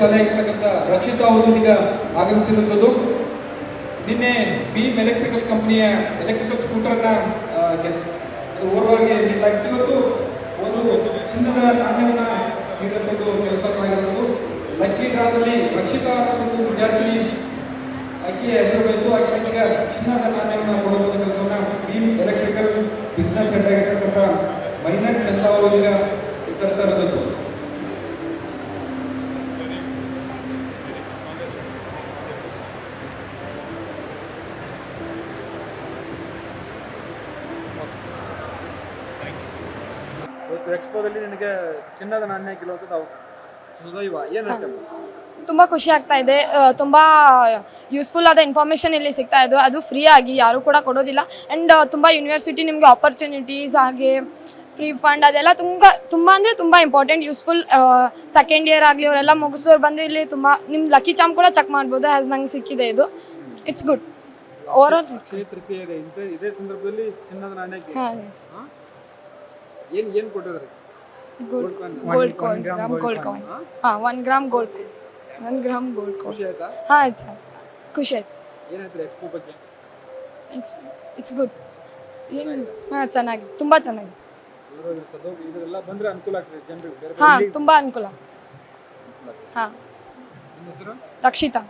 ಶಾಲೆ ಇರ್ತಕ್ಕಂಥ ರಕ್ಷಿತಾ ಅವರು ಇದೀಗ ಆಗಮಿಸಿರುವಂಥದ್ದು. ನಿನ್ನೆ ಬೀಮ್ ಎಲೆಕ್ಟ್ರಿಕಲ್ ಕಂಪನಿಯ ಎಲೆಕ್ಟ್ರಿಕಲ್ ಸ್ಕೂಟರ್ನ ಓರ್ವಾಗಿ ಇವತ್ತು ಒಂದು ಚಿನ್ನದ ನಾಣ್ಯವನ್ನ ನೀಡುವಂಥದ್ದು ಕೆಲಸ ಆಗಿರುವುದು. ಲಕ್ಕಿ ಡ್ರಾದಲ್ಲಿ ರಕ್ಷಿತಾ ಒಂದು ವಿದ್ಯಾರ್ಥಿನಿ ಆಕೆಯ ಹೆಸರು ಬಂತು. ಆಕೆ ಈಗ ಚಿನ್ನದ ನಾಣ್ಯವನ್ನು ಕೊಡುವಂಥ ಕೆಲಸವನ್ನ ಬೀಮ್ ಎಲೆಕ್ಟ್ರಿಕಲ್ ಬಿಸ್ನೆಸ್ ಹೆಡ್ ಆಗಿರ್ತಕ್ಕಂಥ ಮೈನಾಕ್ ಚಂದ ಅವರು ಈಗ ವಿತರಿಸ್ತಾ ಇರೋದು. ಎಕ್ಸ್ಪೋದಲ್ಲಿ ನಿನಗೆ ಚಿನ್ನದ ನಾಣ್ಯ ಗೆಲ್ಲುವಂಥದ್ದು ಏನು ತುಂಬ ಖುಷಿ ಆಗ್ತಾ ಇದೆ. ತುಂಬ ಯೂಸ್ಫುಲ್ ಆದ ಇನ್ಫಾರ್ಮೇಷನ್ ಇಲ್ಲಿ ಸಿಗ್ತಾ ಇದೆ. ಅದು ಫ್ರೀ ಆಗಿ ಯಾರು ಕೂಡ ಕೊಡೋದಿಲ್ಲ. ಆ್ಯಂಡ್ ತುಂಬ ಯೂನಿವರ್ಸಿಟಿ ನಿಮಗೆ ಆಪರ್ಚುನಿಟೀಸ್ ಹಾಗೆ ಫ್ರೀ ಫಂಡ್ ಅದೆಲ್ಲ ತುಂಬ ಅಂದರೆ ತುಂಬ ಇಂಪಾರ್ಟೆಂಟ್ ಯೂಸ್ಫುಲ್. ಸೆಕೆಂಡ್ ಇಯರ್ ಆಗಲಿ ಅವರೆಲ್ಲ ಮುಗಿಸೋರು ಬಂದು ಇಲ್ಲಿ ತುಂಬ ನಿಮ್ಮ ಲಕ್ಕಿ ಚಾಮ್ ಕೂಡ ಚೆಕ್ ಮಾಡ್ಬೋದು. ಆ್ಯಸ್ ನಂಗೆ ಸಿಕ್ಕಿದೆ ಇದು. It's good over all. ಇದೇ ಸಂದರ್ಭದಲ್ಲಿ ಚಿನ್ನದ ನಾಣ್ಯ ಏನು ಕೊಟ್ಟಿದ್ದಾರೆ? Gold coin, gram gold coin. ಹಾಂ, 1 gram gold coin, 1 gram gold coin. ಖುಷಿ ಆಯ್ತಾ? ಹಾಂ, ಆಯ್ತು ಸರ್, ಖುಷಿ ಆಯ್ತು. ಏನಾಯ್ತು ಎಕ್ಸ್ಪೋ ಬಗ್ಗೆ? It's good. ಏನು ಹಾಂ, ಚೆನ್ನಾಗಿ, ತುಂಬ ಚೆನ್ನಾಗಿದೆ. ಇದೆಲ್ಲ ಬಂದರೆ ಅನುಕೂಲ ಆಗ್ತದೆ ಜನರಿಗೆ. ಹಾಂ, ತುಂಬ ಅನುಕೂಲ. ಹಾಂ, ನಿಮ್ಮ ಹೆಸರು? ರಕ್ಷಿತಾ.